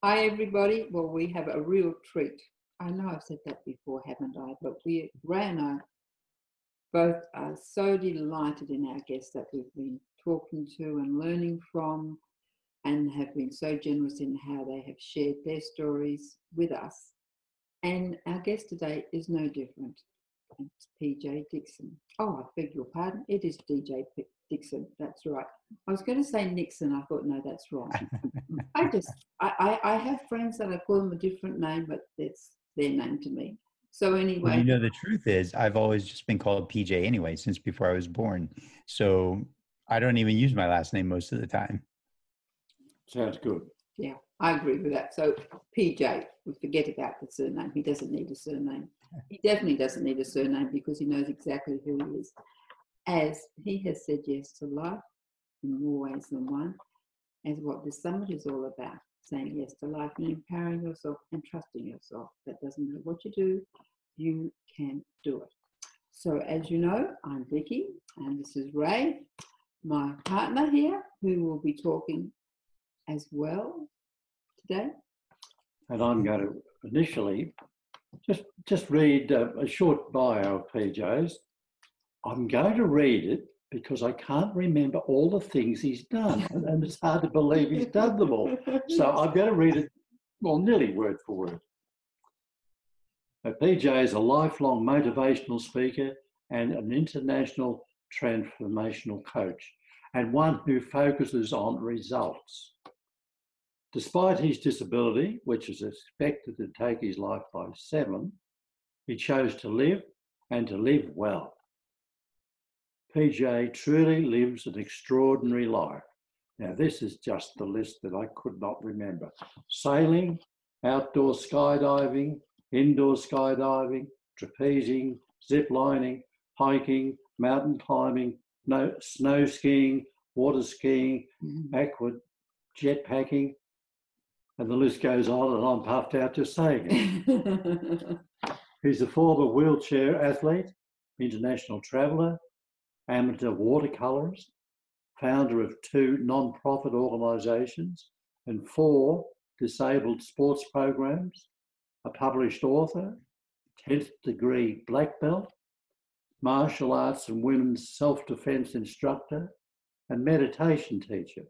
Hi, everybody. Well, we have a real treat. I know I've said that before, haven't I? But Ray and I both are so delighted in our guests that we've been talking to and learning from, and have been so generous in how they have shared their stories with us. And our guest today is no different. It's PJ Dixon. Oh, I beg your pardon. It is DJ Dixon. That's right. I was going to say Nixon. I thought, no, that's wrong. I have friends that I call them a different name, but that's their name to me. So Well, anyway, the truth is, I've always just been called PJ anyway, since before I was born. So I don't even use my last name most of the time. Sounds good. yeah, I agree with that. So PJ, we forget about the surname. He doesn't need a surname. He definitely doesn't need a surname because he knows exactly who he is. As he has said yes to life in more ways than one, as what this summit is all about, saying yes to life and empowering yourself and trusting yourself. That doesn't matter what you do, you can do it. So as you know, I'm Vicky and this is Ray, my partner here, who will be talking as well today. And I'm going to initially just read a short bio of PJ's. I'm going to read it because I can't remember all the things he's done, and it's hard to believe he's done them all. So I'm going to read it, well, nearly word for word. PJ is a lifelong motivational speaker and an international transformational coach, and one who focuses on results. Despite his disability, which is expected to take his life by 7, he chose to live and to live well. PJ truly lives an extraordinary life. Now, this is just the list that I could not remember. Sailing, outdoor skydiving, indoor skydiving, trapezing, zip lining, hiking, mountain climbing, snow skiing, water skiing, aqua jetpacking, and the list goes on, and I'm puffed out just saying it. He's a former wheelchair athlete, international traveller, amateur watercolourist, founder of 2 non-profit organisations and 4 disabled sports programs, a published author, 10th degree black belt, martial arts and women's self-defence instructor, and meditation teacher.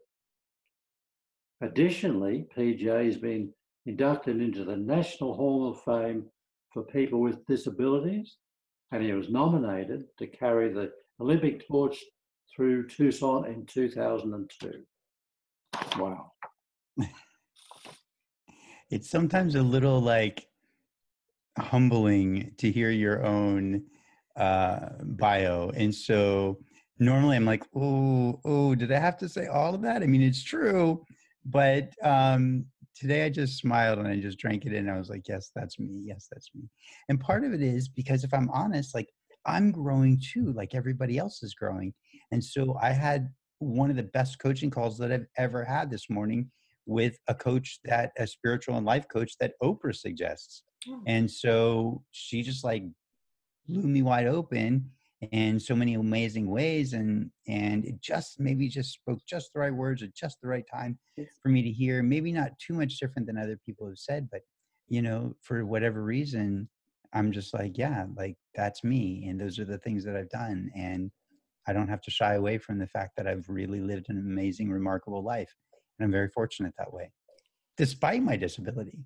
Additionally, PJ has been inducted into the National Hall of Fame for people with disabilities, and he was nominated to carry the Olympic torch through Tucson in 2002. Wow. It's sometimes a little humbling to hear your own bio. And so normally I'm like, oh, did I have to say all of that? I mean, it's true, but today I just smiled and I just drank it in. I was like, yes, that's me. Yes, that's me. And part of it is because if I'm honest, I'm growing too, like everybody else is growing. And so I had one of the best coaching calls that I've ever had this morning with a spiritual and life coach that Oprah suggests. And so she just blew me wide open in so many amazing ways. And it just spoke just the right words at just the right time for me to hear. Maybe not too much different than other people have said, but for whatever reason, I'm just that's me. And those are the things that I've done. And I don't have to shy away from the fact that I've really lived an amazing, remarkable life. And I'm very fortunate that way, despite my disability.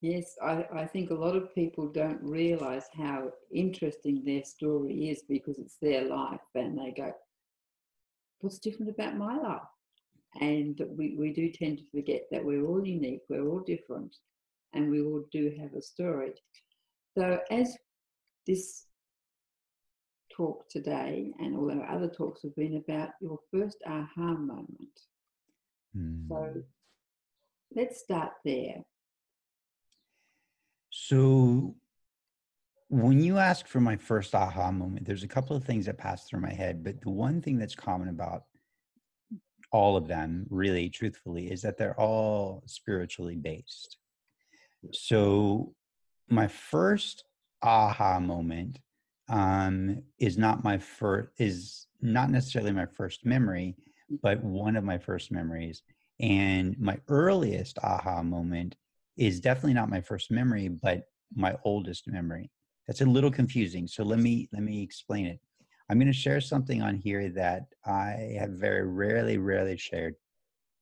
Yes, I think a lot of people don't realise how interesting their story is because it's their life and they go, what's different about my life? And we do tend to forget that we're all unique, we're all different, and we all do have a story. So as this talk today and all our other talks have been about your first aha moment. So let's start there. So when you ask for my first aha moment, there's a couple of things that pass through my head, but the one thing that's common about all of them, really, truthfully, is that they're all spiritually based. So my first aha moment is not necessarily my first memory, but one of my first memories. And my earliest aha moment is definitely not my first memory, but my oldest memory. That's a little confusing. So let me explain it. I'm going to share something on here that I have very rarely shared.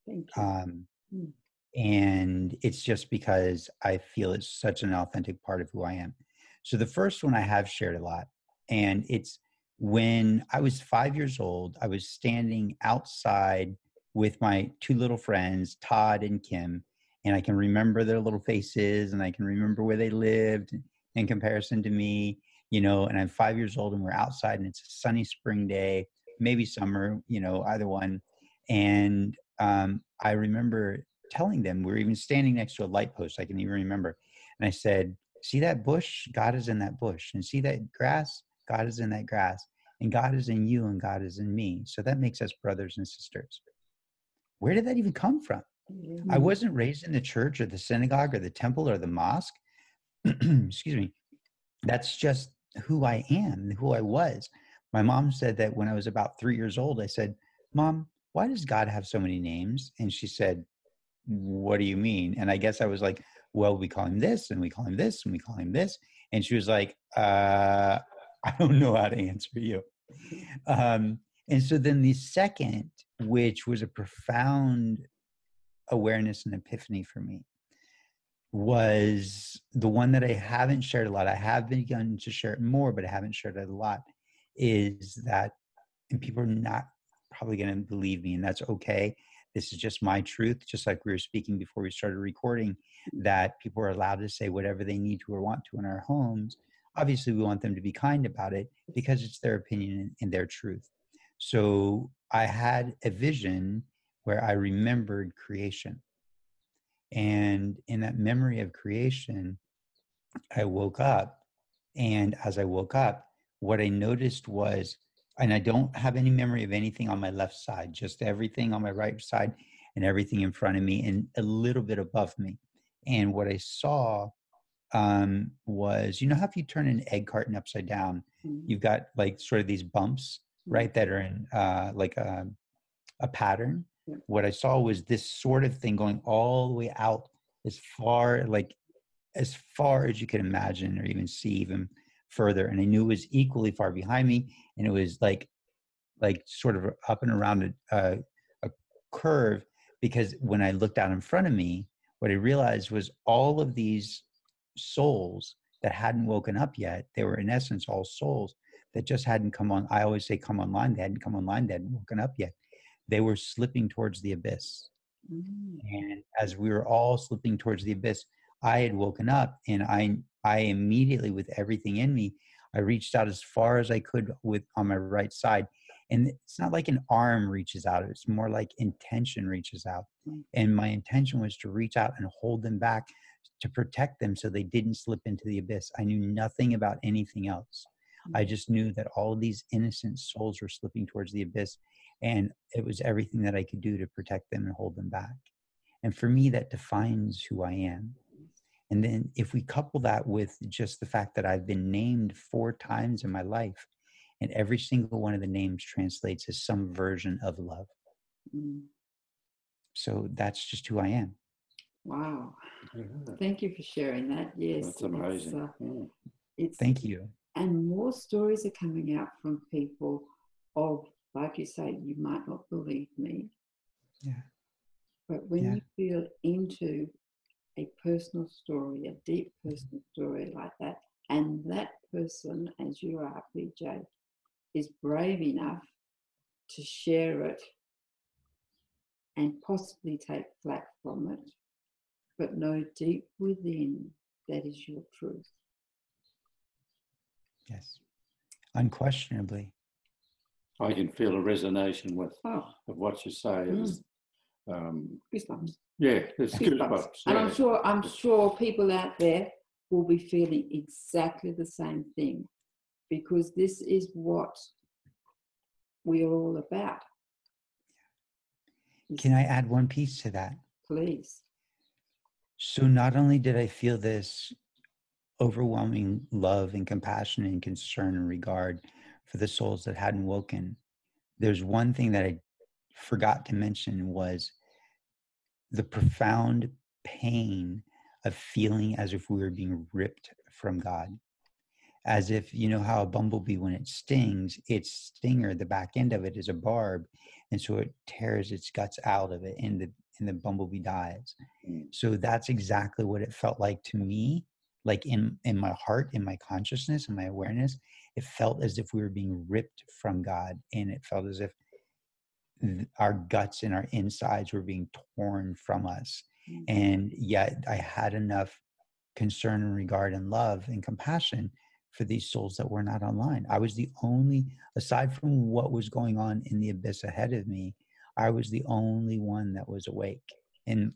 Thank you. Um, Mm. and it's just because I feel it's such an authentic part of who I am. So the first one I have shared a lot, and it's when I was 5 years old. I was standing outside with my two little friends, Todd and Kim, and I can remember their little faces, and I can remember where they lived in comparison to me, And I'm 5 years old, and we're outside, and it's a sunny spring day, maybe summer, either one, and I remember telling them, we were even standing next to a light post, I can even remember. And I said, see that bush? God is in that bush. And see that grass? God is in that grass. And God is in you and God is in me. So that makes us brothers and sisters. Where did that even come from? I wasn't raised in the church or the synagogue or the temple or the mosque. Excuse me. That's just who I am, who I was. My mom said that when I was about 3 years old, I said, Mom, why does God have so many names? And she said, what do you mean? And I guess I was like, well, we call him this and we call him this and we call him this. And she was like, I don't know how to answer you. And so then the second, which was a profound awareness and epiphany for me, was the one that I haven't shared a lot. I have begun to share it more, but I haven't shared it a lot, is that, and people are not probably going to believe me, and that's okay. This is just my truth, just like we were speaking before we started recording, that people are allowed to say whatever they need to or want to in our homes. Obviously, we want them to be kind about it because it's their opinion and their truth. So I had a vision where I remembered creation. And in that memory of creation, I woke up. And as I woke up, what I noticed was, and I don't have any memory of anything on my left side, just everything on my right side and everything in front of me and a little bit above me. And what I saw was, how if you turn an egg carton upside down, you've got like sort of these bumps, right, that are in like a pattern. What I saw was this sort of thing going all the way out as far as you can imagine or even see even further. And I knew it was equally far behind me. And it was like sort of up and around a curve, because when I looked out in front of me, what I realized was all of these souls that hadn't woken up yet, they were in essence all souls that just hadn't come on. I always say come online. They hadn't come online. They hadn't woken up yet. They were slipping towards the abyss. And as we were all slipping towards the abyss, I had woken up, and I immediately, with everything in me, I reached out as far as I could on my right side. And it's not like an arm reaches out. It's more like intention reaches out. And my intention was to reach out and hold them back, to protect them so they didn't slip into the abyss. I knew nothing about anything else. I just knew that all of these innocent souls were slipping towards the abyss. And it was everything that I could do to protect them and hold them back. And for me, that defines who I am. And then if we couple that with just the fact that I've been named 4 times in my life, and every single one of the names translates as some version of love. So that's just who I am. Wow. Thank you for sharing that. Yes. That's amazing. Thank you. And more stories are coming out from people of, like you say, you might not believe me. Yeah. But when you feel into a personal story, a deep personal story like that, and that person, as you are, PJ, is brave enough to share it and possibly take flack from it, but know deep within that is your truth. Yes, unquestionably. I can feel a resonation with of what you say. Goosebumps. Yeah, it's goosebumps. And I'm sure people out there will be feeling exactly the same thing, because this is what we are all about. Can I add one piece to that? Please. So not only did I feel this overwhelming love and compassion and concern and regard for the souls that hadn't woken, there's one thing that I forgot to mention, was the profound pain of feeling as if we were being ripped from God. As if, you know how a bumblebee, when it stings, its stinger, the back end of it is a barb. And so it tears its guts out of it, and the bumblebee dies. So that's exactly what it felt like to me. Like in my heart, in my consciousness, in my awareness, it felt as if we were being ripped from God. And it felt as if our guts and our insides were being torn from us. And yet I had enough concern and regard and love and compassion for these souls that were not online. I was the only, aside from what was going on in the abyss ahead of me, I was the only one that was awake. And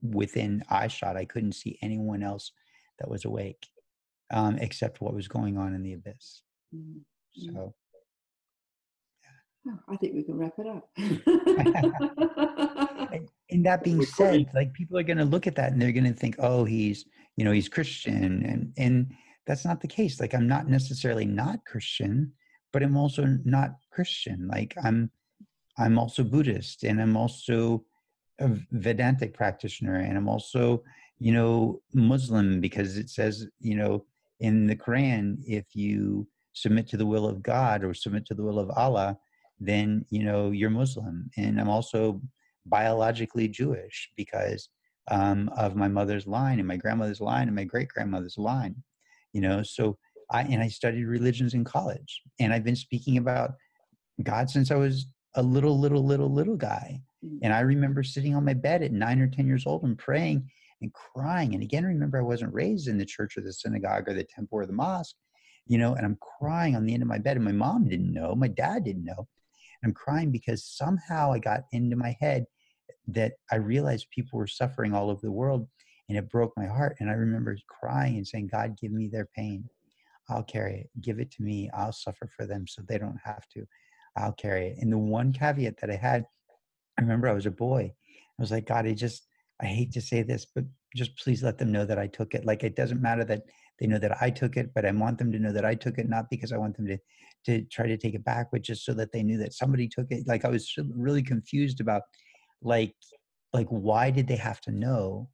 within eyeshot, I couldn't see anyone else that was awake, except what was going on in the abyss. So oh, I think we can wrap it up. and that being said, like, people are going to look at that and they're going to think, oh, he's Christian, and that's not the case. Like, I'm not necessarily not Christian, but I'm also not Christian. Like, I'm also Buddhist, and I'm also a Vedantic practitioner, and I'm also, Muslim, because it says, in the Quran, if you submit to the will of God or submit to the will of Allah, then, you're Muslim. And I'm also biologically Jewish because of my mother's line and my grandmother's line and my great grandmother's line, so I studied religions in college, and I've been speaking about God since I was a little guy. And I remember sitting on my bed at 9 or 10 years old and praying and crying. And again, remember, I wasn't raised in the church or the synagogue or the temple or the mosque, and I'm crying on the end of my bed, and my mom didn't know, my dad didn't know. I'm crying because somehow I got into my head that I realized people were suffering all over the world, and it broke my heart. And I remember crying and saying, God, give me their pain. I'll carry it. Give it to me. I'll suffer for them so they don't have to. I'll carry it. And the one caveat that I had, I remember I was a boy. I was like, God, I hate to say this, but just please let them know that I took it. Like, it doesn't matter that they know that I took it, but I want them to know that I took it, not because I want them to try to take it back, but just so that they knew that somebody took it. Like, I was really confused about like why did they have to know?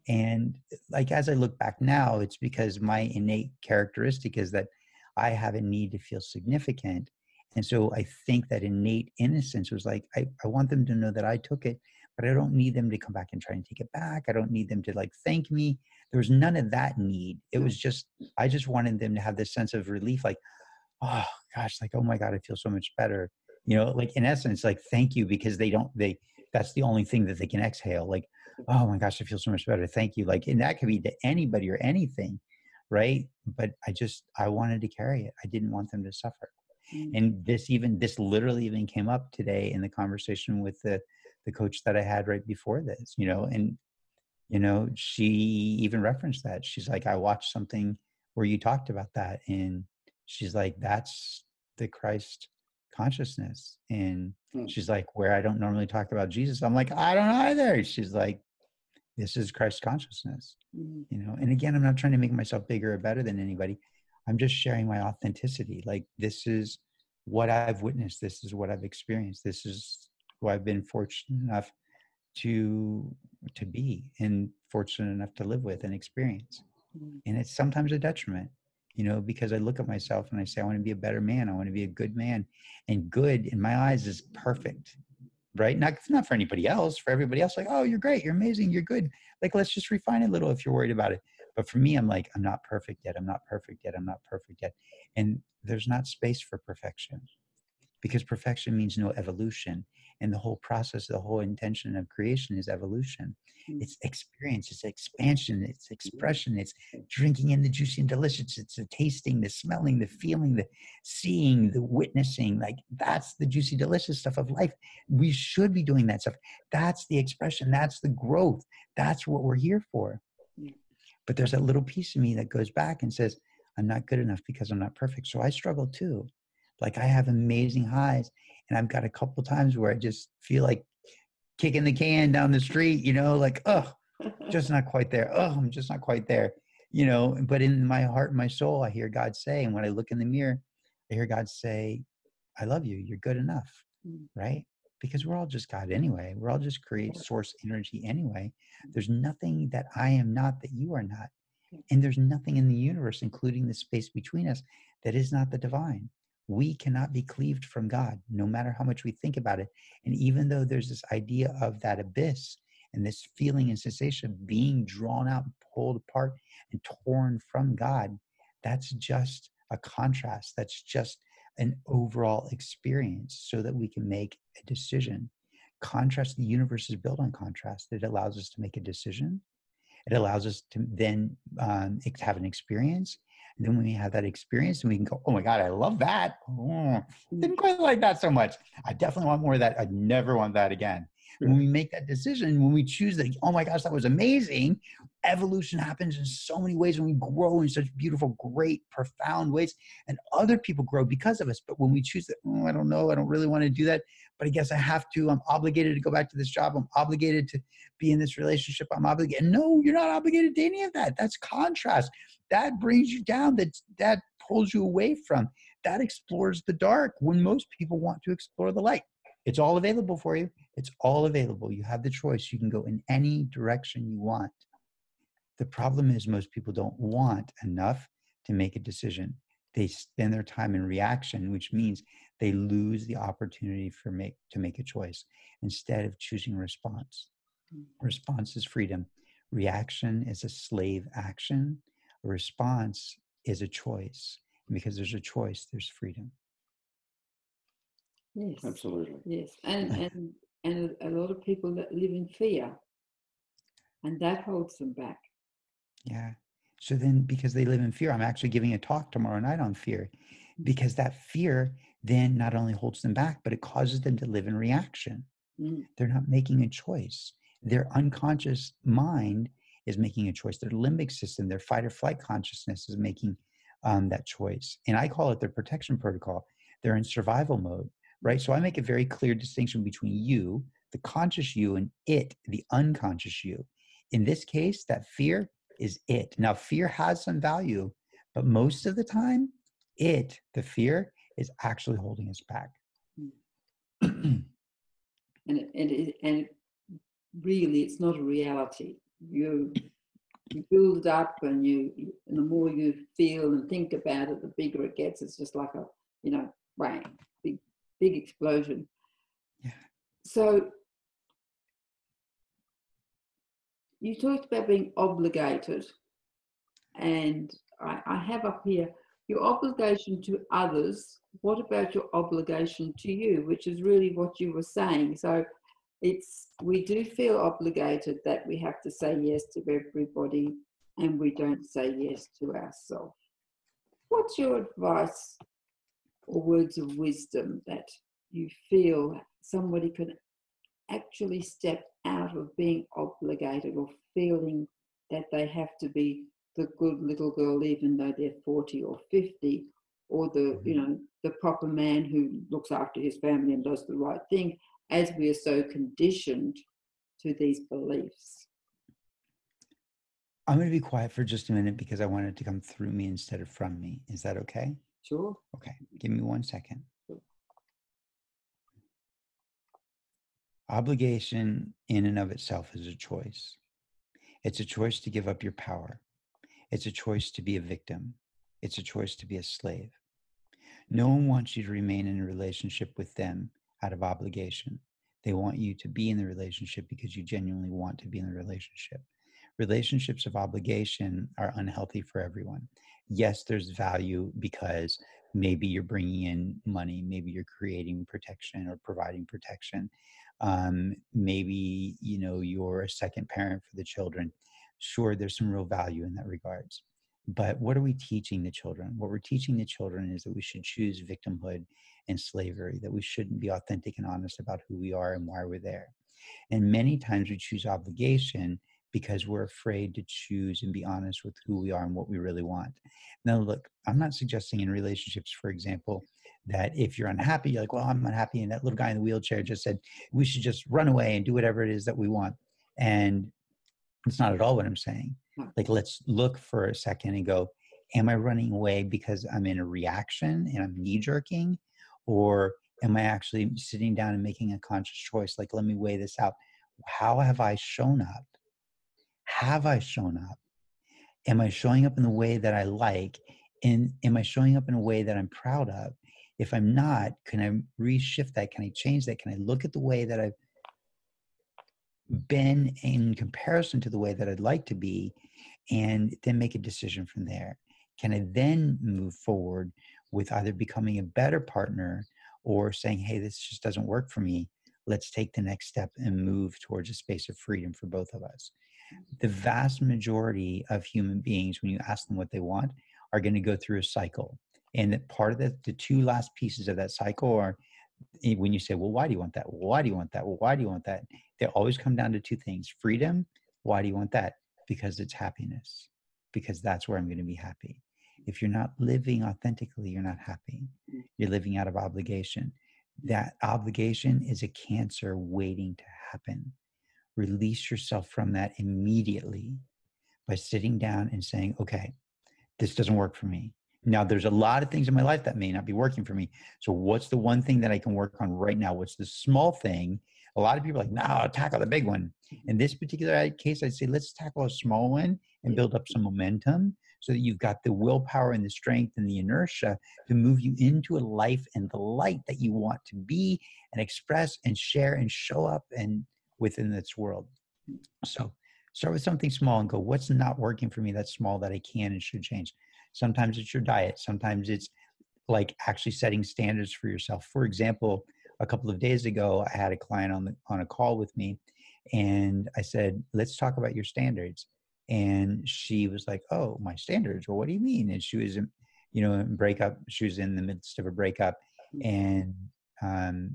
And like, as I look back now, it's because my innate characteristic is that I have a need to feel significant. And so I think that innate innocence was like, I want them to know that I took it, but I don't need them to come back and try and take it back. I don't need them to like thank me. There was none of that need. It was just, I just wanted them to have this sense of relief, like, oh gosh, like, oh my God, I feel so much better. Like, in essence, like, thank you, because that's the only thing that they can exhale. Like, oh my gosh, I feel so much better. Thank you. Like, and that could be to anybody or anything. Right. But I wanted to carry it. I didn't want them to suffer. And this literally even came up today in the conversation with the coach that I had right before this, and, she even referenced that. She's like, I watched something where you talked about that. And she's like, that's the Christ consciousness. And she's like, where I don't normally talk about Jesus. I'm like, I don't either. She's like, this is Christ consciousness, and again, I'm not trying to make myself bigger or better than anybody. I'm just sharing my authenticity. Like, this is what I've witnessed. This is what I've experienced. This is who I've been fortunate enough to be, and fortunate enough to live with and experience. And it's sometimes a detriment, because I look at myself and I say, I want to be a better man. I want to be a good man. And good in my eyes is perfect. Right? Not for anybody else. For everybody else, like, oh, you're great, you're amazing, you're good. Like, let's just refine it a little if you're worried about it. But for me, I'm like, I'm not perfect yet. I'm not perfect yet. I'm not perfect yet. And there's not space for perfection, because perfection means no evolution. And the whole process, the whole intention of creation is evolution. It's experience, it's expansion, it's expression, it's drinking in the juicy and delicious, it's the tasting, the smelling, the feeling, the seeing, the witnessing. Like, that's the juicy, delicious stuff of life. We should be doing that stuff. That's the expression, that's the growth. That's what we're here for. But there's that little piece of me that goes back and says, I'm not good enough because I'm not perfect. So I struggle too. Like, I have amazing highs, and I've got a couple times where I just feel like kicking the can down the street, like, oh, just not quite there. Oh, I'm just not quite there, but in my heart and my soul, I hear God say, and when I look in the mirror, I hear God say, I love you. You're good enough. Right. because we're all just God anyway. We're all just create source energy anyway. There's nothing that I am not that you are not. And there's nothing in the universe, including the space between us, that is not the divine. We cannot be cleaved from God, no matter how much we think about it. And even though there's this idea of that abyss and this feeling and sensation of being drawn out and pulled apart and torn from God, that's just a contrast. That's just an overall experience so that we can make a decision. Contrast, the universe is built on contrast. It allows us to make a decision. It allows us to then have an experience. And then when we have that experience, and we can go, oh my God, I love that. Oh, didn't quite like that so much. I definitely want more of that. I'd never want that again. Yeah. When we make that decision, when we choose that, oh my gosh, that was amazing. Evolution happens in so many ways, and we grow in such beautiful, great, profound ways. And other people grow because of us. But when we choose that, oh, I don't know, I don't really want to do that, but I guess I have to. I'm obligated to go back to this job. I'm obligated to be in this relationship. I'm obligated. No, you're not obligated to any of that. That's contrast. That brings you down. That pulls you away from. That explores the dark when most people want to explore the light. It's all available for you. It's all available. You have the choice. You can go in any direction you want. The problem is most people don't want enough to make a decision. They spend their time in reaction, which means they lose the opportunity to make a choice instead of choosing response. Response is freedom. Reaction is a slave action. A response is a choice. And because there's a choice, there's freedom. Yes. Absolutely. Yes. And a lot of people that live in fear, and that holds them back. Yeah. So then because they live in fear, I'm actually giving a talk tomorrow night on fear, because that fear then not only holds them back, but it causes them to live in reaction. They're not making a choice. Their unconscious mind is making a choice. Their limbic system, their fight or flight consciousness is making that choice. And I call it their protection protocol. They're in survival mode, right? So I make a very clear distinction between you, the conscious you, and it, the unconscious you. In this case, that fear is it. Now, fear has some value, but most of the time, the fear, is actually holding us back. And really, it's not a reality. You build it up, and the more you feel and think about it, the bigger it gets. It's just like a, bang, big explosion. Yeah. So you talked about being obligated, and I have up here your obligation to others. What about your obligation to you, which is really what you were saying? So we do feel obligated that we have to say yes to everybody, and we don't say yes to ourselves. What's your advice or words of wisdom that you feel somebody can actually step out of being obligated or feeling that they have to be the good little girl even though they're 40 or 50, or the proper man who looks after his family and does the right thing, as we are so conditioned to these beliefs? I'm going to be quiet for just a minute because I want it to come through me instead of from me. Is that okay? Sure. Okay, give me 1 second. Sure. Obligation in and of itself is a choice. It's a choice to give up your power. It's a choice to be a victim. It's a choice to be a slave. No one wants you to remain in a relationship with them out of obligation. They want you to be in the relationship because you genuinely want to be in the relationship. Relationships of obligation are unhealthy for everyone. Yes, there's value because maybe you're bringing in money, maybe you're creating protection or providing protection. Maybe, you're a second parent for the children. Sure, there's some real value in that regards. But what are we teaching the children? What we're teaching the children is that we should choose victimhood and slavery, that we shouldn't be authentic and honest about who we are and why we're there. And many times we choose obligation because we're afraid to choose and be honest with who we are and what we really want. Now, look, I'm not suggesting in relationships, for example, that if you're unhappy, you're like, well, I'm unhappy. And that little guy in the wheelchair just said, we should just run away and do whatever it is that we want. And it's not at all what I'm saying. Like, let's look for a second and go, am I running away because I'm in a reaction and I'm knee jerking? Or Am I actually sitting down and making a conscious choice? Like, let me weigh this out. How have I shown up? Have I shown up? Am I showing up in the way that I like? And am I showing up in a way that I'm proud of? If I'm not, can I reshift that? Can I change that? Can I look at the way that I've been in comparison to the way that I'd like to be, and then make a decision from there? Can I then move forward with either becoming a better partner or saying, hey, this just doesn't work for me. Let's take the next step and move towards a space of freedom for both of us. The vast majority of human beings, when you ask them what they want, are going to go through a cycle. And that part of the two last pieces of that cycle are when you say, well, why do you want that? Well, why do you want that? Well, why do you want that? They always come down to two things: freedom. Why do you want that? Because it's happiness, because that's where I'm going to be happy. If you're not living authentically, you're not happy. You're living out of obligation. That obligation is a cancer waiting to happen. Release yourself from that immediately by sitting down and saying, okay, this doesn't work for me. Now, there's a lot of things in my life that may not be working for me. So what's the one thing that I can work on right now? What's the small thing? A lot of people are like, no, tackle the big one. In this particular case, I'd say, let's tackle a small one and build up some momentum so that you've got the willpower and the strength and the inertia to move you into a life and the light that you want to be and express and share and show up and within this world. So start with something small and go, what's not working for me that's small that I can and should change? Sometimes it's your diet. Sometimes it's like actually setting standards for yourself. For example, a couple of days ago, I had a client on a call with me, and I said, let's talk about your standards. And she was like, oh, my standards? Well, what do you mean? And she was, in breakup. She was in the midst of a breakup. And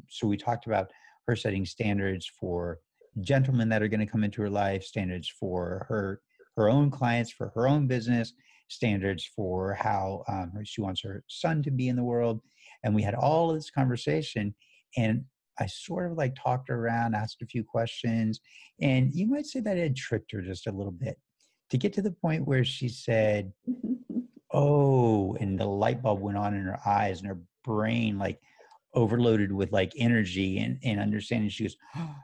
so we talked about her setting standards for gentlemen that are going to come into her life, standards for her own clients, for her own business, standards for how she wants her son to be in the world. And we had all of this conversation, and I sort of like talked her around, asked a few questions, and you might say that I had tricked her just a little bit to get to the point where she said, oh, and the light bulb went on in her eyes and her brain like overloaded with like energy and understanding. She goes, oh,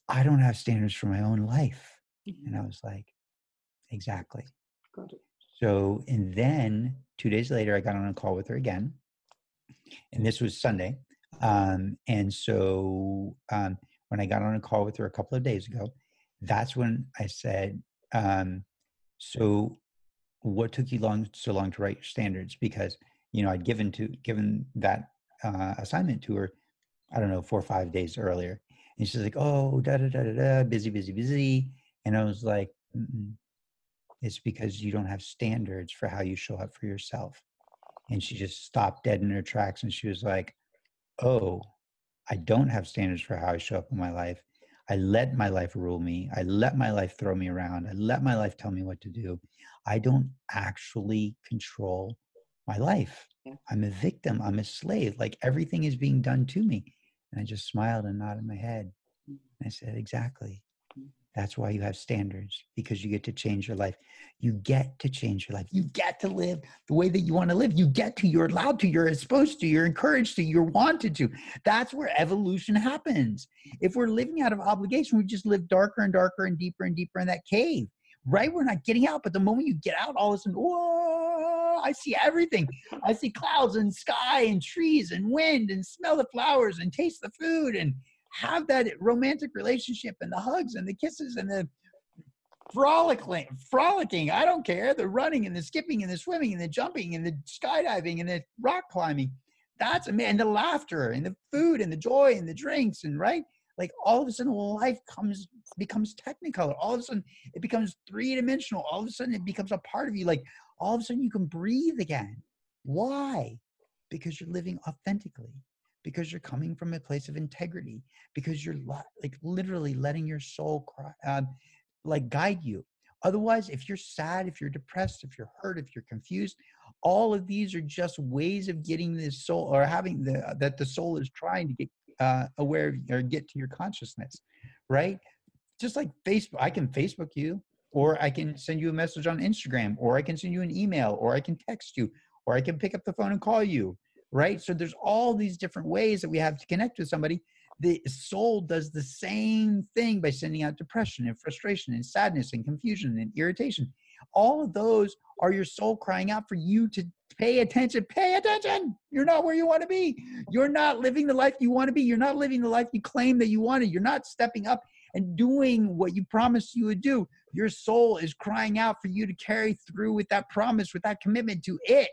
I don't have standards for my own life. And I was like, exactly. Got it. So, and then 2 days later, I got on a call with her again. And this was Sunday. And so when I got on a call with her a couple of days ago, that's when I said, so what took you so long to write your standards? Because, I'd given that assignment to her, I don't know, 4 or 5 days earlier. And she's like, oh, busy. And I was like, it's because you don't have standards for how you show up for yourself. And she just stopped dead in her tracks. And she was like, oh, I don't have standards for how I show up in my life. I let my life rule me. I let my life throw me around. I let my life tell me what to do. I don't actually control my life. Yeah. I'm a victim. I'm a slave. Like everything is being done to me. And I just smiled and nodded my head. And I said, exactly. That's why you have standards, because you get to change your life. You get to change your life. You get to live the way that you want to live. You're allowed to, you're supposed to, you're encouraged to, you're wanted to. That's where evolution happens. If we're living out of obligation, we just live darker and darker and deeper in that cave, right? We're not getting out. But the moment you get out, all of a sudden, whoa, I see everything. I see clouds and sky and trees and wind and smell the flowers and taste the food and have that romantic relationship and the hugs and the kisses and the frolicking. I don't care. The running and the skipping and the swimming and the jumping and the skydiving and the rock climbing. That's and the laughter and the food and the joy and the drinks and right. Like all of a sudden life becomes technicolor. All of a sudden it becomes 3-dimensional. All of a sudden it becomes a part of you. Like all of a sudden you can breathe again. Why? Because you're living authentically. Because you're coming from a place of integrity, because you're like literally letting your soul cry, like guide you. Otherwise, if you're sad, if you're depressed, if you're hurt, if you're confused, all of these are just ways of getting the soul or having that the soul is trying to get aware of, or get to your consciousness, right? Just like Facebook, I can Facebook you, or I can send you a message on Instagram, or I can send you an email, or I can text you, or I can pick up the phone and call you. right? So there's all these different ways that we have to connect with somebody. The soul does the same thing by sending out depression and frustration and sadness and confusion and irritation. All of those are your soul crying out for you to pay attention. Pay attention. You're not where you want to be. You're not living the life you want to be. You're not living the life you claim that you wanted. You're not stepping up and doing what you promised you would do. Your soul is crying out for you to carry through with that promise, with that commitment to it.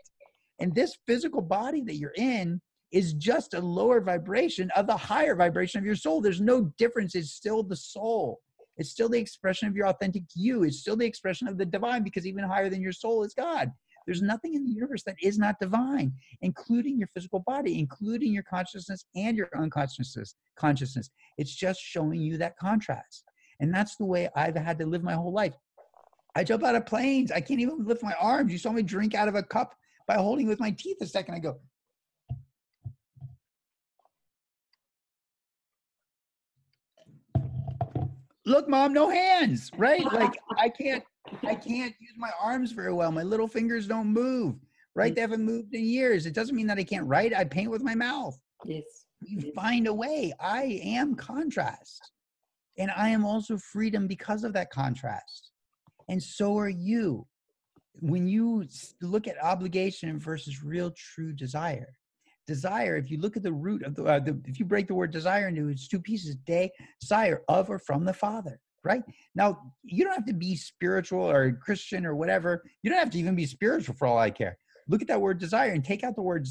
And this physical body that you're in is just a lower vibration of the higher vibration of your soul. There's no difference. It's still the soul. It's still the expression of your authentic you. It's still the expression of the divine, because even higher than your soul is God. There's nothing in the universe that is not divine, including your physical body, including your consciousness and your unconsciousness. It's just showing you that contrast. And that's the way I've had to live my whole life. I jump out of planes. I can't even lift my arms. You saw me drink out of a cup by holding with my teeth a second ago. Look, Mom, no hands, right? Like I can't use my arms very well. My little fingers don't move, right? They haven't moved in years. It doesn't mean that I can't write. I paint with my mouth. Yes. You find a way. I am contrast. And I am also freedom because of that contrast. And so are you. When you look at obligation versus real true desire, if you look at the root of if you break the word desire into its two pieces, desire of or from the Father, right? Now, you don't have to be spiritual or Christian or whatever. You don't have to even be spiritual for all I care. Look at that word desire and take out the word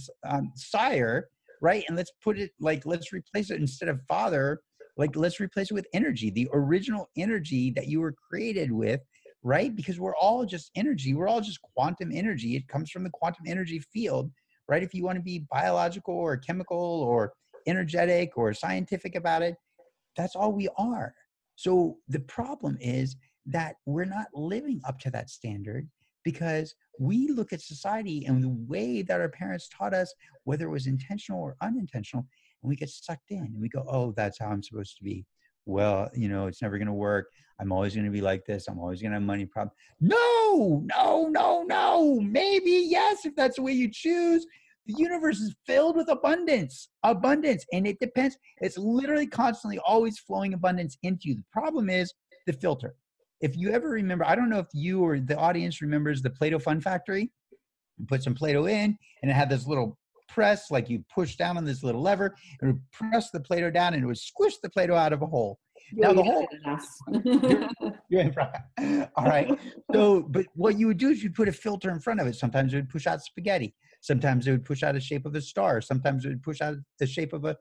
sire, right? And let's put it let's replace it instead of father, let's replace it with energy, the original energy that you were created with, right? Because we're all just energy. We're all just quantum energy. It comes from the quantum energy field. Right? If you want to be biological or chemical or energetic or scientific about it, that's all we are. So the problem is that we're not living up to that standard because we look at society and the way that our parents taught us, whether it was intentional or unintentional, and we get sucked in and we go, oh, that's how I'm supposed to be. Well, it's never going to work. I'm always going to be like this. I'm always going to have money problems. No. Maybe yes, if that's the way you choose. The universe is filled with abundance, and it depends. It's literally constantly always flowing abundance into you. The problem is the filter. If you ever remember, I don't know if you or the audience remembers the Play-Doh Fun Factory. You put some Play-Doh in, and it had this little press, like you push down on this little lever, and it would press the Play-Doh down, and it would squish the Play-Doh out of a hole. Now the whole you're in front. All right. So, but what you would do is you'd put a filter in front of it. Sometimes it would push out spaghetti. Sometimes it would push out a shape of a star. Sometimes it would push out the shape of a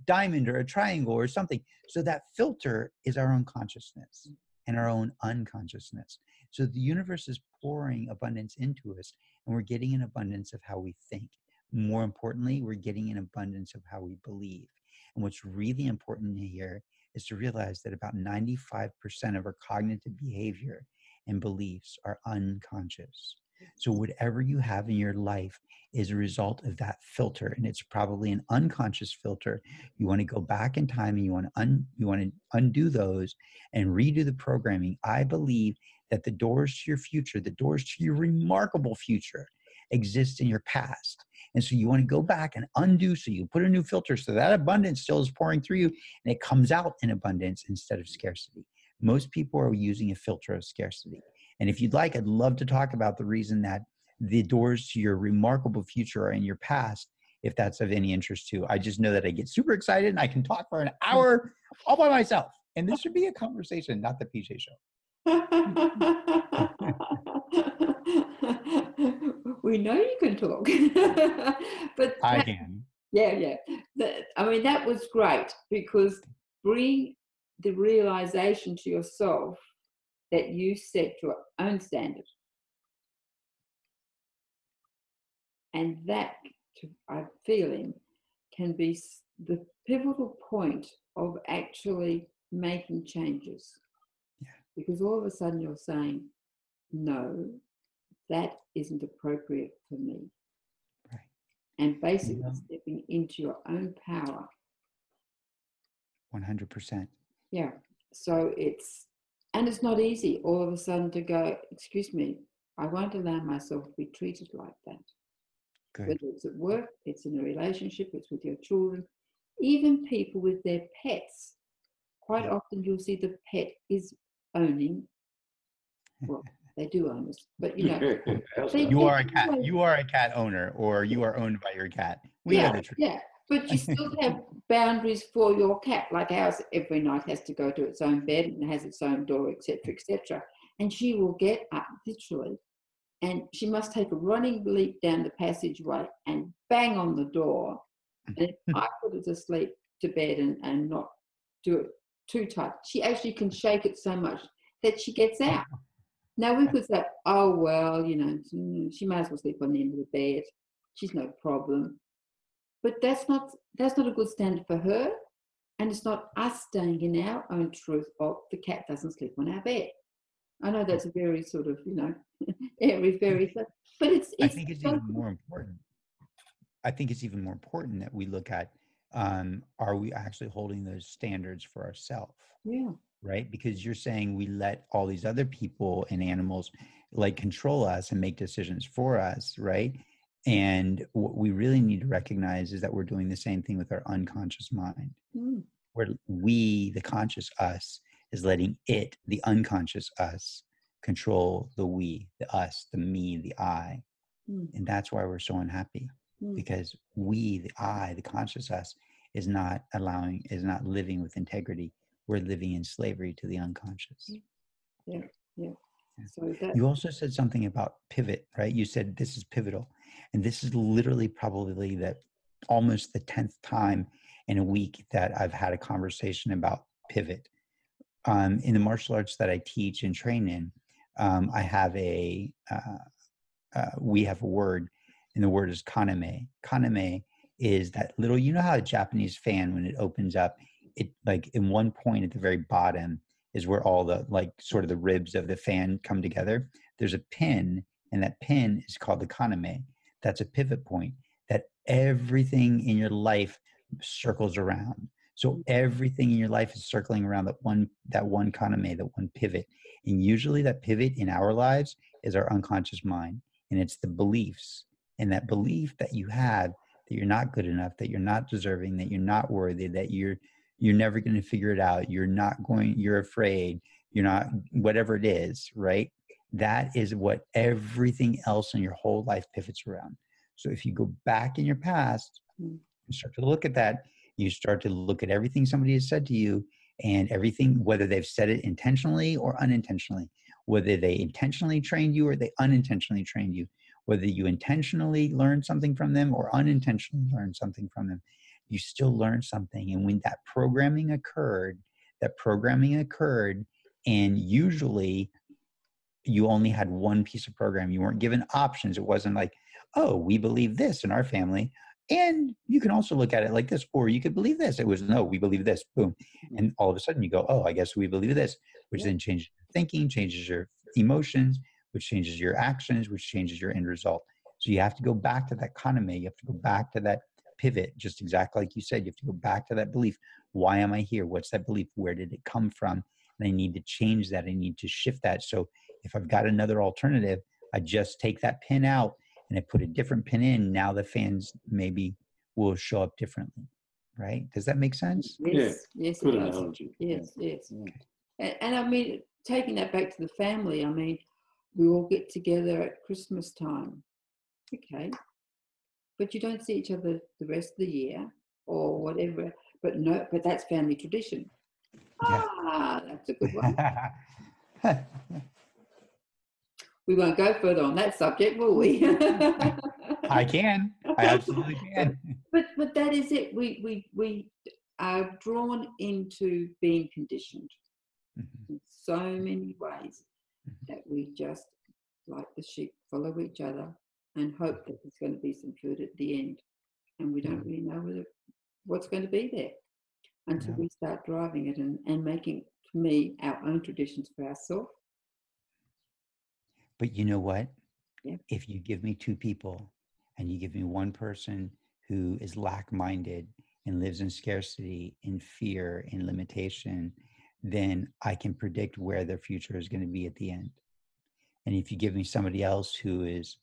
diamond or a triangle or something. So that filter is our own consciousness and our own unconsciousness. So the universe is pouring abundance into us, and we're getting an abundance of how we think. More importantly, we're getting an abundance of how we believe. And what's really important here is to realize that about 95% of our cognitive behavior and beliefs are unconscious. So whatever you have in your life is a result of that filter, and it's probably an unconscious filter. You want to go back in time and you want to undo those and redo the programming. I believe that the doors to your future, the doors to your remarkable future, exist in your past. And so you want to go back and undo, so you put a new filter so that abundance still is pouring through you and it comes out in abundance instead of scarcity. Most people are using a filter of scarcity. And if you'd like, I'd love to talk about the reason that the doors to your remarkable future are in your past, if that's of any interest to you. I just know that I get super excited and I can talk for an hour all by myself. And this should be a conversation, not the PJ show. We know you can talk. But I can. Yeah. That was great, because bring the realization to yourself that you set your own standard. And that, I'm feeling, can be the pivotal point of actually making changes. Yeah. Because all of a sudden you're saying, no, that isn't appropriate for me. Right. And basically stepping into your own power. 100%. Yeah. So it's not easy all of a sudden to go, excuse me, I won't allow myself to be treated like that. Good. Whether it's at work, it's in a relationship, it's with your children, even people with their pets. Quite often you'll see the pet is owning, well, they do own us, but you know, How's they that? You they are a cat. always, You are a cat owner, or you are owned by your cat. We know yeah, the truth. yeah. But you still have boundaries for your cat. Like ours, every night has to go to its own bed and has its own door, etc., etc. And she will get up literally, and she must take a running leap down the passageway and bang on the door. And if I put her to sleep to bed and not do it too tight, she actually can shake it so much that she gets out. Now we could say, oh well, you know, she may as well sleep on the end of the bed. She's no problem. But that's not a good standard for her, and it's not us staying in our own truth of the cat doesn't sleep on our bed. I know that's a very sort of, you know, airy fairy, but I it's think it's so, even more important. I think it's even more important that we look at, are we actually holding those standards for ourselves? yeah. Right? Because you're saying we let all these other people and animals like control us and make decisions for us, right? And what we really need to recognize is that we're doing the same thing with our unconscious mind, Mm, where we, the conscious us, is letting it, the unconscious us, control the we, the us, the me, the I. mm, And that's why we're so unhappy, mm. because we, the I, the conscious us, is not living with integrity. We're living in slavery to the unconscious. Yeah, yeah. Yeah. So that, You also said something about pivot, right? You said this is pivotal. And this is literally probably almost the 10th time in a week that I've had a conversation about pivot. In the martial arts that I teach and train in, I have we have a word, and the word is kaname. Kaname is that little, you know how a Japanese fan, when it opens up, it like in one point at the very bottom is where all the like sort of the ribs of the fan come together. There's a pin, and that pin is called the kaname. That's a pivot point that everything in your life circles around. So everything in your life is circling around that one kaname, that one pivot. And usually that pivot in our lives is our unconscious mind. And it's the beliefs, and that belief that you have that you're not good enough, that you're not deserving, that you're not worthy, that you're never going to figure it out, you're afraid, you're not, whatever it is, right? That is what everything else in your whole life pivots around. So if you go back in your past mm, and start to look at that, you start to look at everything somebody has said to you, and everything, whether they've said it intentionally or unintentionally, whether they intentionally trained you or they unintentionally trained you, whether you intentionally learned something from them or unintentionally learned something from them, you still learn something. And when that programming occurred, and usually you only had one piece of program, you weren't given options. It wasn't like, oh, we believe this in our family, and you can also look at it like this, or you could believe this. It was, no, we believe this, boom. And all of a sudden you go, oh, I guess we believe this, which yeah. then changes your thinking, changes your emotions, which changes your actions, which changes your end result. So you have to go back to that kaname. You have to go back to that pivot, just exactly like you said. You have to go back to that belief. Why am I here? What's that belief? Where did it come from? And I need to change that. I need to shift that. So if I've got another alternative, I just take that pin out and I put a different pin in. Now the fans maybe will show up differently, right? Does that make sense? Yes, yes, it Good does. analogy. Yes, yes. Yeah. And I mean, taking that back to the family, I mean, we all get together at Christmas time. Okay. But you don't see each other the rest of the year or whatever. But no, but that's family tradition. Yeah. Ah, that's a good one. We won't go further on that subject, will we? I can. I absolutely can. but that is it. We are drawn into being conditioned Mhm. in so many ways that we just, like the sheep, follow each other and hope that there's going to be some food at the end, and we don't really know what's going to be there until Yeah. we start driving it and making, for me, our own traditions for ourselves. But you know what? Yeah. If you give me two people and you give me one person who is lack-minded and lives in scarcity, in fear, in limitation, then I can predict where their future is going to be at the end. And if you give me somebody else who is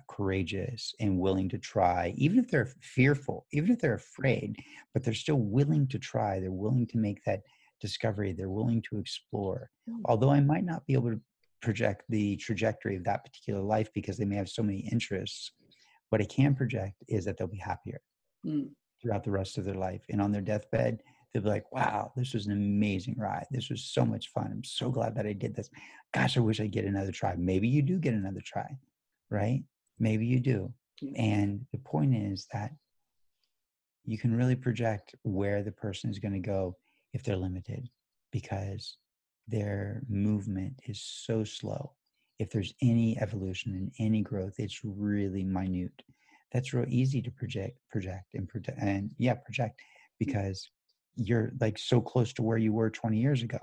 courageous and willing to try, even if they're fearful, even if they're afraid, but they're still willing to try. They're willing to make that discovery. They're willing to explore. Although I might not be able to project the trajectory of that particular life because they may have so many interests, what I can project is that they'll be happier throughout the rest of their life. And on their deathbed, they'll be like, wow, this was an amazing ride. This was so much fun. I'm so glad that I did this. Gosh, I wish I'd get another try. Maybe you do get another try, right? Maybe you do. And the point is that you can really project where the person is going to go if they're limited, because their movement is so slow. If there's any evolution and any growth, it's really minute. That's real easy to project because you're like so close to where you were 20 years ago.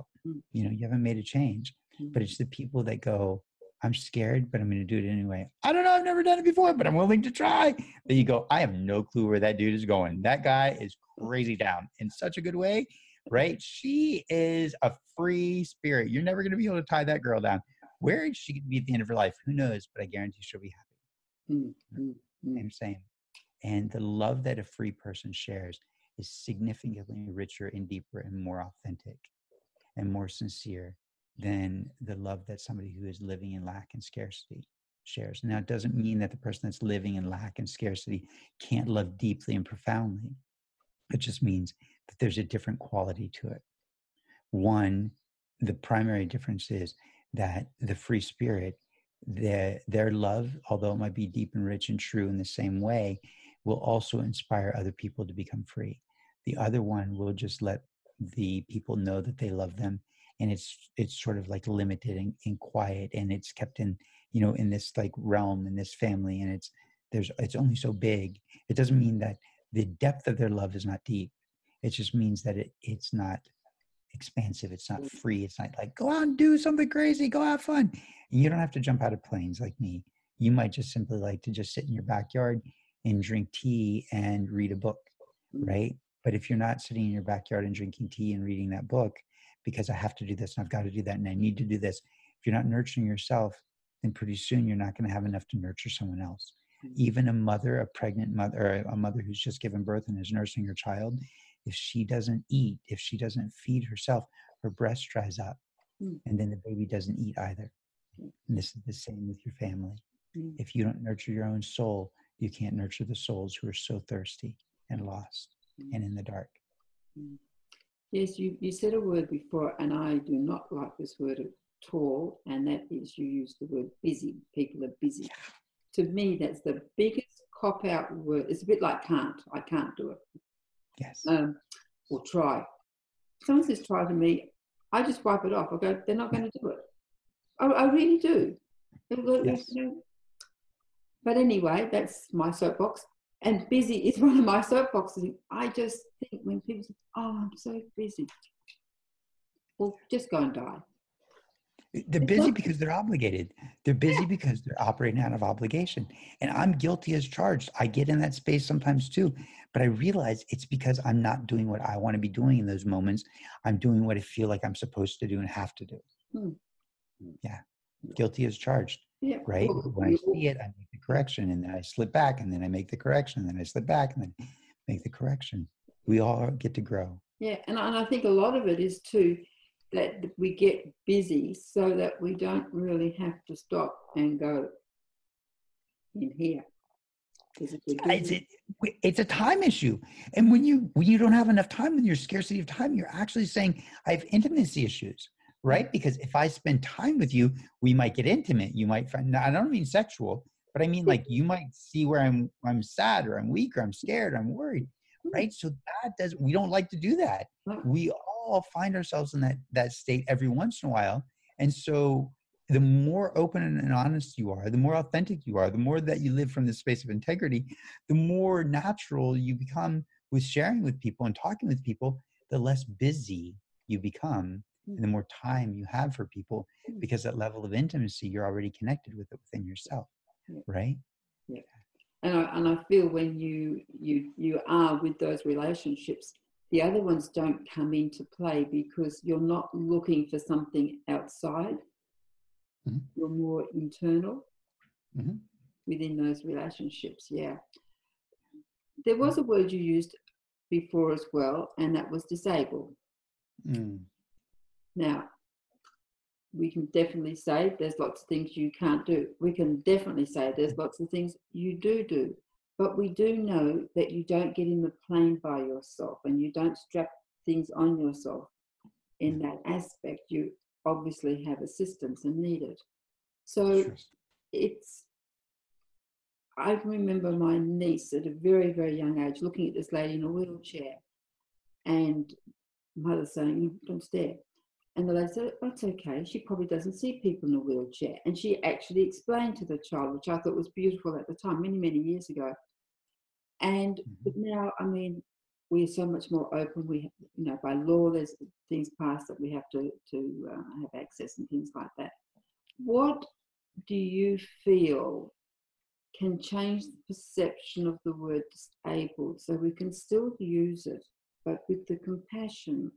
You know, you haven't made a change, but it's the people that go, I'm scared, but I'm going to do it anyway. I don't know. I've never done it before, but I'm willing to try. Then you go, I have no clue where that dude is going. That guy is crazy down in such a good way, right? She is a free spirit. You're never going to be able to tie that girl down. Where is she going to be at the end of her life? Who knows? But I guarantee she'll be happy. I'm saying. And the love that a free person shares is significantly richer and deeper and more authentic and more sincere than the love that somebody who is living in lack and scarcity shares. Now, it doesn't mean that the person that's living in lack and scarcity can't love deeply and profoundly. It just means that there's a different quality to it. One, the primary difference is that the free spirit, their love, although it might be deep and rich and true in the same way, will also inspire other people to become free. The other one will just let the people know that they love them, and it's sort of like limited and quiet, and it's kept in, you know, in this like realm, in this family, and it's only so big. It doesn't mean that the depth of their love is not deep. It just means that it's not expansive. It's not free. It's not like, go out and do something crazy, go have fun. And you don't have to jump out of planes like me. You might just simply like to just sit in your backyard and drink tea and read a book, right? But if you're not sitting in your backyard and drinking tea and reading that book because I have to do this and I've got to do that and I need to do this, if you're not nurturing yourself, then pretty soon you're not going to have enough to nurture someone else. Even a mother, a pregnant mother, or a mother who's just given birth and is nursing her child, if she doesn't eat, if she doesn't feed herself, her breast dries up, and then the baby doesn't eat either. And this is the same with your family. If you don't nurture your own soul, you can't nurture the souls who are so thirsty and lost and in the dark. Yes, you said a word before, and I do not like this word at all, and that is, you use the word busy. People are busy. To me, that's the biggest cop-out word. It's a bit like can't. I can't do it. Yes. Or try. If someone says try to me, I just wipe it off. I go, they're not going to do it. I really do. Yes. You know. But anyway, that's my soapbox. And busy is one of my soapboxes. I just think when people say, oh, I'm so busy. Well, just go and die. They're busy because they're obligated. They're busy because they're operating out of obligation. And I'm guilty as charged. I get in that space sometimes too, but I realize it's because I'm not doing what I want to be doing in those moments. I'm doing what I feel like I'm supposed to do and have to do. Yeah. Guilty as charged. Yeah. Right? When I see it, I make the correction, and then I slip back, and then I make the correction, and then I slip back, and then make the correction. We all get to grow. Yeah. And I think a lot of it is too, that we get busy so that we don't really have to stop and go in here. It's a time issue. And when you don't have enough time, when you're scarcity of time, you're actually saying, I have intimacy issues, right? Because if I spend time with you, we might get intimate. You might find, I don't mean sexual, but I mean like you might see where I'm sad or I'm weak or I'm scared or I'm worried, right? So we don't like to do that. We all find ourselves in that state every once in a while. And so the more open and honest you are, the more authentic you are, the more that you live from this space of integrity, the more natural you become with sharing with people and talking with people, the less busy you become and the more time you have for people, because that level of intimacy, you're already connected with it within yourself, right? Yeah. And I feel when you are with those relationships, the other ones don't come into play because you're not looking for something outside. You're more internal. within those relationships. Yeah. There was a word you used before as well, and that was disabled. Mm. Now, we can definitely say there's lots of things you can't do. We can definitely say there's lots of things you do. But we do know that you don't get in the plane by yourself and you don't strap things on yourself in that aspect. You obviously have assistance and need it. So Sure. I remember my niece at a very, very young age looking at this lady in a wheelchair and mother saying, don't stare. And the lady said, that's okay. She probably doesn't see people in a wheelchair. And she actually explained to the child, which I thought was beautiful at the time, many, many years ago. And but now, I mean, we're so much more open. We, by law, there's things passed that we have to have access and things like that. What do you feel can change the perception of the word disabled so we can still use it, but with the compassion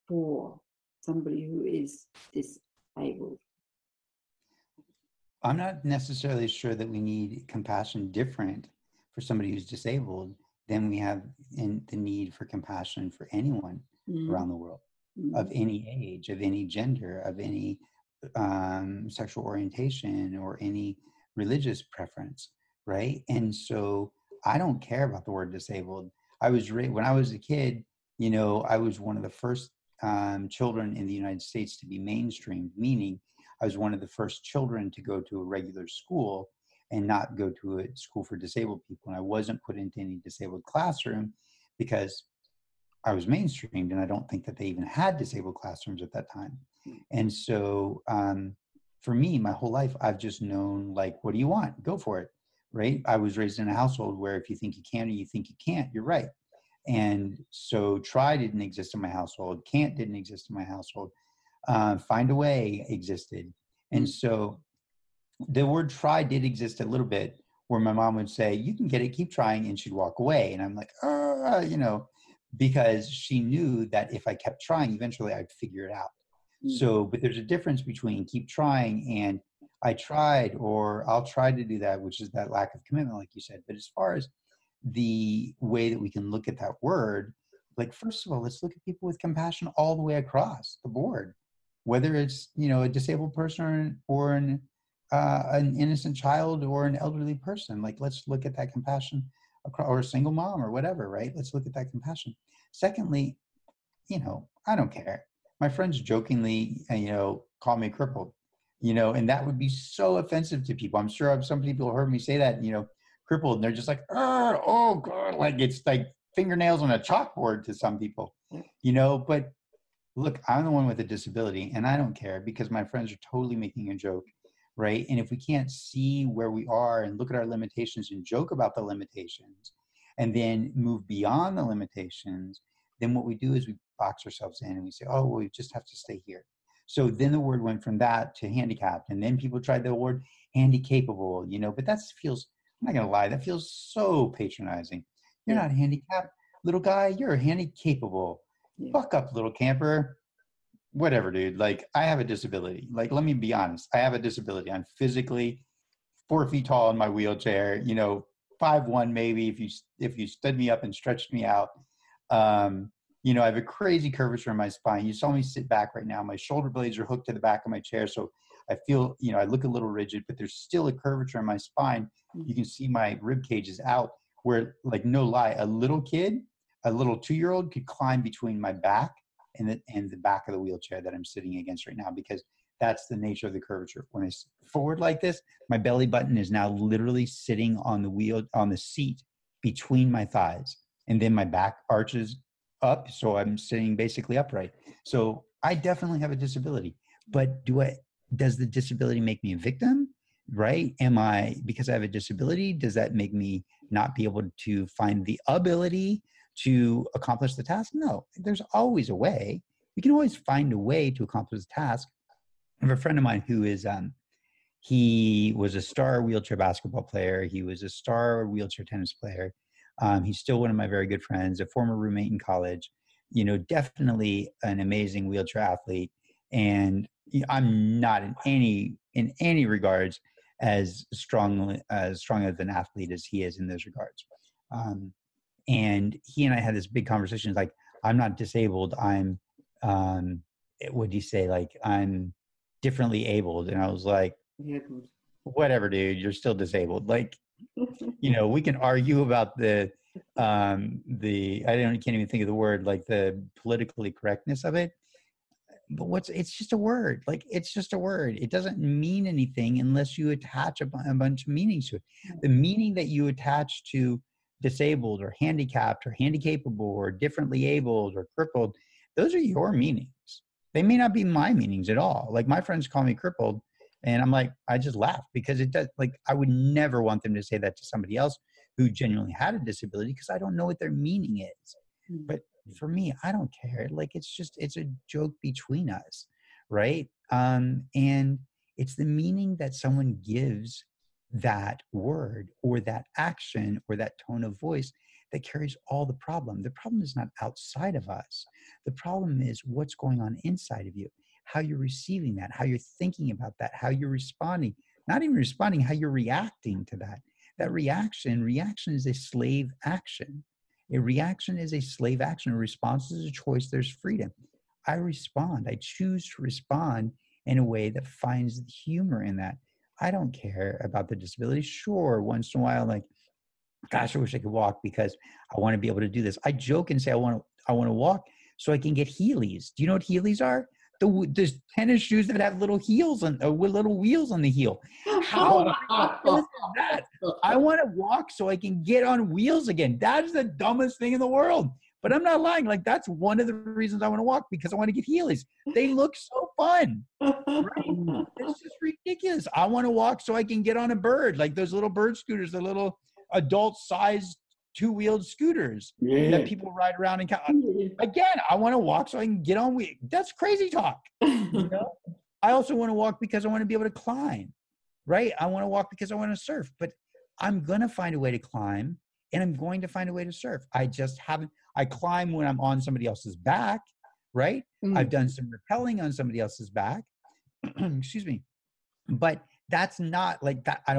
for somebody who is disabled? I'm not necessarily sure that we need compassion different for somebody who's disabled than we have in the need for compassion for anyone around the world, of any age, of any gender, of any sexual orientation, or any religious preference, right? And so I don't care about the word disabled. When I was a kid, I was one of the first children in the United States to be mainstreamed, meaning I was one of the first children to go to a regular school and not go to a school for disabled people. And I wasn't put into any disabled classroom because I was mainstreamed, and I don't think that they even had disabled classrooms at that time. And so for me, my whole life, I've just known, like, what do you want? Go for it, right? I was raised in a household where if you think you can or you think you can't, you're right. And so try didn't exist in my household. Can't didn't exist in my household. Find a way existed. And so the word try did exist a little bit, where my mom would say, you can get it, keep trying, and she'd walk away. And I'm like, because she knew that if I kept trying, eventually I'd figure it out. So, but there's a difference between keep trying and I tried, or I'll try to do that, which is that lack of commitment, like you said. But as far as the way that we can look at that word, like, first of all, let's look at people with compassion all the way across the board, whether it's, a disabled person or an innocent child or an elderly person. Like, let's look at that compassion across, or a single mom or whatever, right? Let's look at that compassion. Secondly, I don't care. My friends jokingly, call me crippled, and that would be so offensive to people. I'm sure some people heard me say that, crippled, and they're just like, oh God, like it's like fingernails on a chalkboard to some people, but look, I'm the one with a disability and I don't care because my friends are totally making a joke, right? And if we can't see where we are and look at our limitations and joke about the limitations and then move beyond the limitations, then what we do is we box ourselves in and we say, oh, well, we just have to stay here. So then the word went from that to handicapped, and then people tried the word handicapable, but that feels, I'm not going to lie, that feels so patronizing. You're not handicapped, little guy, you're handicapable. Fuck up, little camper. Whatever, dude. Like, I have a disability. Like, let me be honest. I have a disability. I'm physically 4 feet tall in my wheelchair, 5'1" maybe if you stood me up and stretched me out. I have a crazy curvature in my spine. You saw me sit back right now. My shoulder blades are hooked to the back of my chair. So I feel, I look a little rigid, but there's still a curvature in my spine. You can see my rib cage is out, where, like, no lie, a little 2-year-old could climb between my back and the back of the wheelchair that I'm sitting against right now, because that's the nature of the curvature. When I sit forward like this, my belly button is now literally sitting on the seat between my thighs, and then my back arches up, so I'm sitting basically upright. So I definitely have a disability, but does the disability make me a victim? Right? Because I have a disability, does that make me not be able to find the ability to accomplish the task? No, there's always a way. We can always find a way to accomplish the task. I have a friend of mine who is, he was a star wheelchair basketball player. He was a star wheelchair tennis player. He's still one of my very good friends, a former roommate in college, definitely an amazing wheelchair athlete. And I'm not in any regards as strong of an athlete as he is in those regards. And he and I had this big conversation. Like, I'm not disabled. I'm, what do you say? Like, I'm differently abled. And I was like, Yeah, good. whatever, dude, you're still disabled. Like, you know, we can argue about the can't even think of the word, like the politically correctness of it. But it's just a word. Like, it's just a word. It doesn't mean anything unless you attach a bunch of meanings to it. The meaning that you attach to disabled or handicapped or handicapable or differently abled or crippled, those are your meanings. They may not be my meanings at all. Like, my friends call me crippled, and I'm like, I just laugh, because it does, like, I would never want them to say that to somebody else who genuinely had a disability, because I don't know what their meaning is. But for me, I don't care. Like, it's a joke between us, right? And it's the meaning that someone gives that word or that action or that tone of voice that carries all the problem. The problem is not outside of us. The problem is what's going on inside of you, how you're receiving that, how you're thinking about that, how you're responding, not even responding, how you're reacting to that. That reaction is a slave action. A reaction is a slave action. A response is a choice. There's freedom. I respond. I choose to respond in a way that finds the humor in that. I don't care about the disability. Sure, once in a while, like, gosh, I wish I could walk because I want to be able to do this. I joke and say I want to walk so I can get Heelys. Do you know what Heelys are? The tennis shoes that have little heels with little wheels on the heel. How ridiculous is that? I want to walk so I can get on wheels again. That's the dumbest thing in the world. But I'm not lying. Like, that's one of the reasons I want to walk, because I want to get Heelys. They look so fun. Right? It's just ridiculous. I want to walk so I can get on a bird, like those little bird scooters, the little adult-sized two-wheeled scooters that people ride around and again, I want to walk so I can get on wheels. That's crazy talk. You know? I also want to walk because I want to be able to climb, right? I want to walk because I want to surf, but I'm going to find a way to climb, and I'm going to find a way to surf. I just haven't. I climb when I'm on somebody else's back, right? I've done some rappelling on somebody else's back. Excuse me. But that's not like that. I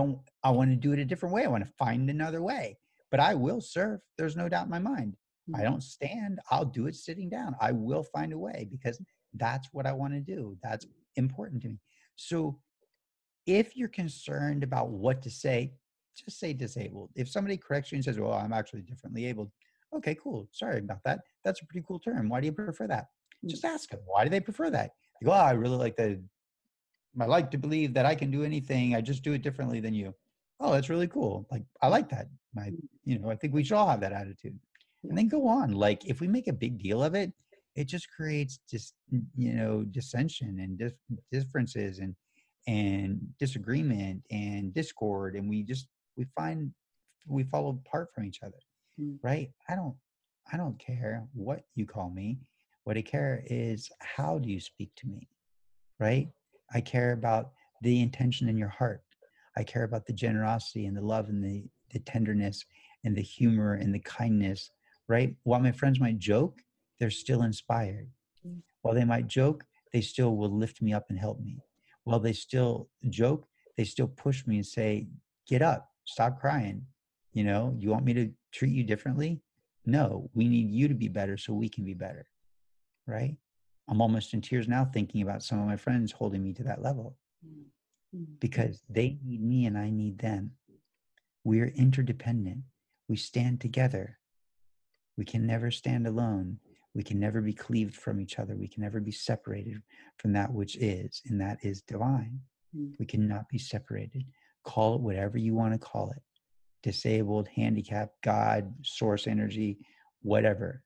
want to do it a different way. I want to find another way, but I will surf. There's no doubt in my mind. I don't stand. I'll do it sitting down. I will find a way, because that's what I want to do. That's important to me. So if you're concerned about what to say, just say disabled. If somebody corrects you and says, well, I'm actually differently abled. Okay, cool. Sorry about that. That's a pretty cool term. Why do you prefer that? Just ask them. Why do they prefer that? They go, oh, I really like I like to believe that I can do anything. I just do it differently than you. Oh, that's really cool. Like, I like that. I think we should all have that attitude. And then go on. Like, if we make a big deal of it, it just creates just, dissension and differences and disagreement and discord. And we fall apart from each other. Right? I don't care what you call me. What I care is, how do you speak to me? Right? I care about the intention in your heart. I care about the generosity and the love and the tenderness and the humor and the kindness, right? While my friends might joke, they're still inspired. While they might joke, they still will lift me up and help me. While they still joke, they still push me and say, get up, stop crying. You want me to treat you differently? No, we need you to be better so we can be better, right? I'm almost in tears now thinking about some of my friends holding me to that level, because they need me and I need them. We are interdependent. We stand together. We can never stand alone. We can never be cleaved from each other. We can never be separated from that which is, and that is divine. We cannot be separated. Call it whatever you want to call it. Disabled, handicapped, God, source energy, whatever.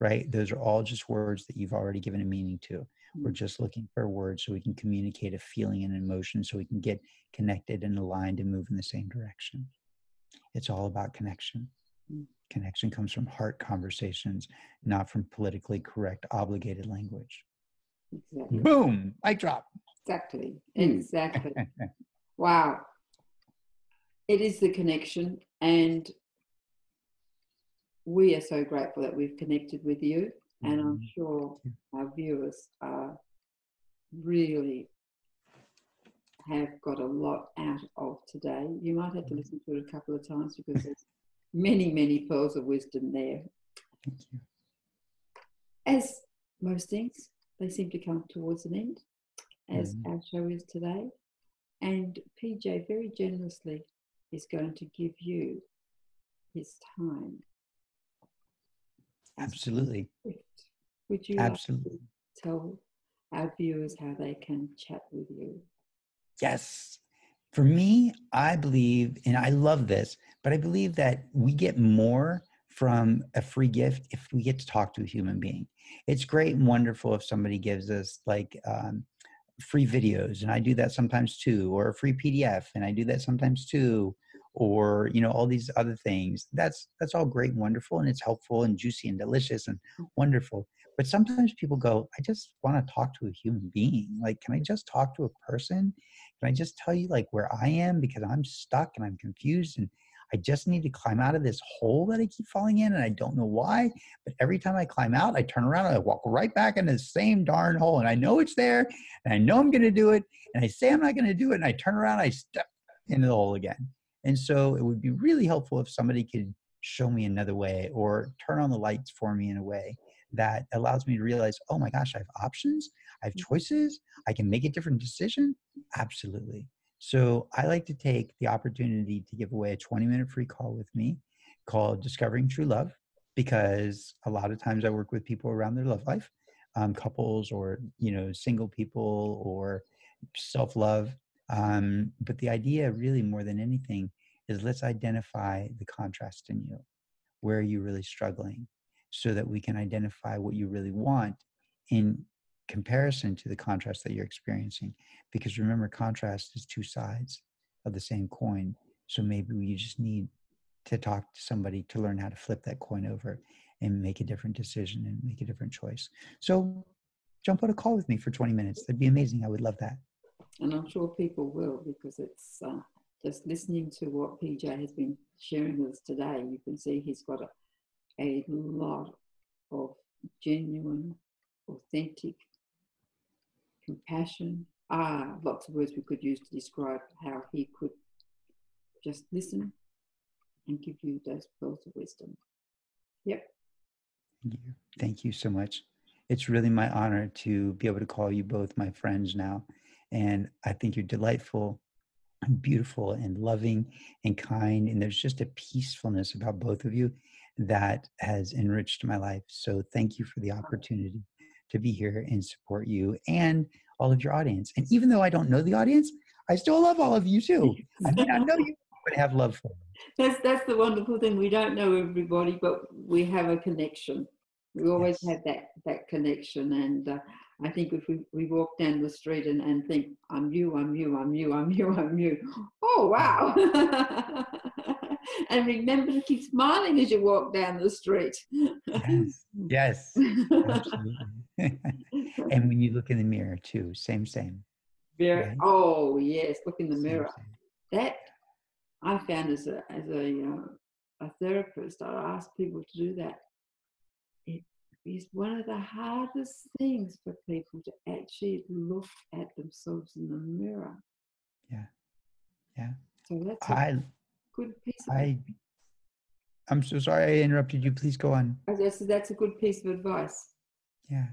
Right? Those are all just words that you've already given a meaning to. We're just looking for words so we can communicate a feeling and emotion, so we can get connected and aligned and move in the same direction. It's all about connection. Connection comes from heart conversations, not from politically correct, obligated language. Exactly. Boom! Mic drop. Exactly. Wow. It is the connection, and we are so grateful that we've connected with you, and I'm sure our viewers are really have got a lot out of today. You might have to listen to it a couple of times because there's many, many pearls of wisdom there. Thank you. As most things, they seem to come towards an end, as our show is today. And PJ very generously is going to give you his time. Absolutely. Would you Absolutely. like to tell our viewers how they can chat with you? Yes. For me, I believe, and I love this, but I believe that we get more from a free gift if we get to talk to a human being. It's great and wonderful if somebody gives us like free videos, and I do that sometimes too, or a free PDF, and I do that sometimes too, or all these other things. That's all great and wonderful, and it's helpful and juicy and delicious and wonderful. But sometimes people go, I just want to talk to a human being. Like, can I just talk to a person? Can I just tell you like where I am, because I'm stuck and I'm confused and I just need to climb out of this hole that I keep falling in, and I don't know why. But every time I climb out, I turn around and I walk right back into the same darn hole. And I know it's there, and I know I'm going to do it. And I say I'm not going to do it, and I turn around, I step into the hole again. And so it would be really helpful if somebody could show me another way or turn on the lights for me in a way that allows me to realize, oh my gosh, I have options, I have choices, I can make a different decision. Absolutely. So I like to take the opportunity to give away a 20-minute free call with me called Discovering True Love, because a lot of times I work with people around their love life, couples or, single people or self-love. But the idea really more than anything is let's identify the contrast in you. Where are you really struggling, so that we can identify what you really want in comparison to the contrast that you're experiencing. Because remember, contrast is two sides of the same coin. So maybe you just need to talk to somebody to learn how to flip that coin over and make a different decision and make a different choice. So jump on a call with me for 20 minutes. That'd be amazing. I would love that. And I'm sure people will, because it's just listening to what PJ has been sharing with us today, you can see he's got a lot of genuine, authentic compassion. Lots of words we could use to describe how he could just listen and give you those pearls of wisdom. Yep. Thank you. Thank you so much. It's really my honor to be able to call you both my friends now. And I think you're delightful and beautiful and loving and kind. And there's just a peacefulness about both of you that has enriched my life. So thank you for the opportunity to be here and support you and all of your audience. And even though I don't know the audience, I still love all of you too. I may not know you, but I have love for them. That's the wonderful thing. We don't know everybody, but we have a connection. We always have that connection. And I think if we walk down the street and think, I'm you, I'm you, I'm you, I'm you, I'm you. Oh, wow. And remember to keep smiling as you walk down the street. Yes, absolutely. And when you look in the mirror too, same. Right? Oh, yes, look in the mirror. Same. That I found as a therapist, I ask people to do that. It is one of the hardest things for people to actually look at themselves in the mirror. Yeah. So that's a good piece of advice. I'm so sorry I interrupted you. Please go on. So that's a good piece of advice. Yeah.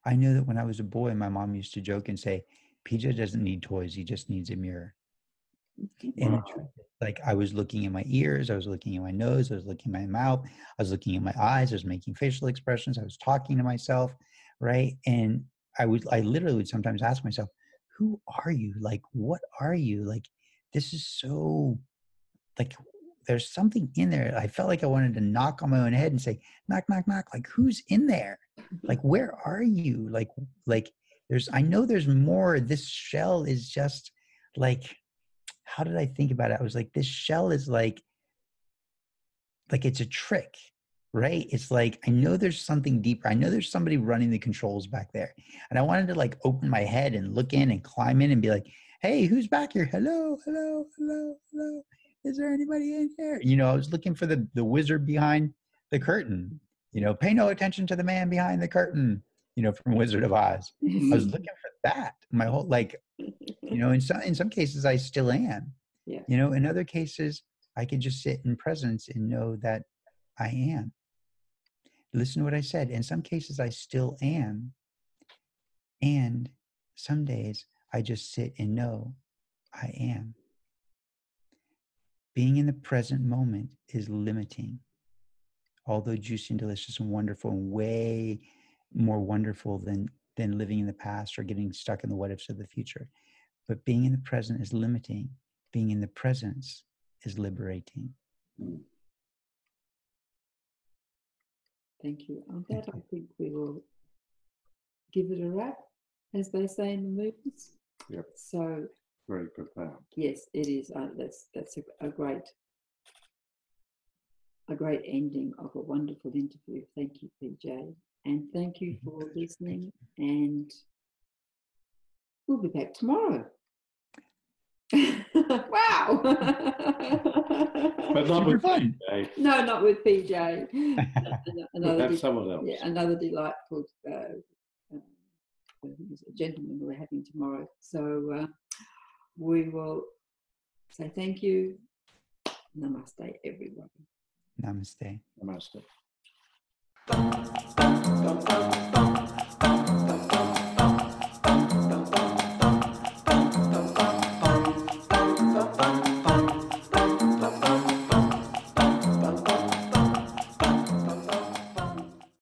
I know that when I was a boy, my mom used to joke and say, PJ doesn't need toys. He just needs a mirror. And like I was looking in my ears, I was looking in my nose, I was looking in my mouth, I was looking in my eyes, I was making facial expressions, I was talking to myself, right? And I literally would sometimes ask myself, who are you? Like, what are you? Like, this is so, like, there's something in there. I felt like I wanted to knock on my own head and say, knock, knock, knock. Like, who's in there? Like, where are you? Like I know there's more. This shell is just like, how did I think about it? I was like, this shell is like it's a trick, right? It's like, I know there's something deeper. I know there's somebody running the controls back there. And I wanted to like open my head and look in and climb in and be like, hey, who's back here? Hello, hello, hello, hello. Is there anybody in here? I was looking for the wizard behind the curtain. Pay no attention to the man behind the curtain, from Wizard of Oz. I was looking for that. My whole, like, You know, in some cases, I still am. Yeah. You know, in other cases, I can just sit in presence and know that I am. Listen to what I said. In some cases, I still am. And some days, I just sit and know I am. Being in the present moment is limiting. Although juicy and delicious and wonderful and way more wonderful than living in the past or getting stuck in the what ifs of the future. But being in the present is limiting. Being in the presence is liberating. Thank you. On that, I think we will give it a wrap, as they say in the movies. Yep. So Very profound. yes, it is. That's a great ending of a wonderful interview. Thank you, PJ, and thank you for listening. And we'll be back tomorrow. Wow! But not Super with fun. PJ. No, not with PJ. We'll have someone else. Yeah, another delightful gentleman we're having tomorrow. So we will say thank you. Namaste, everyone. Namaste. Namaste.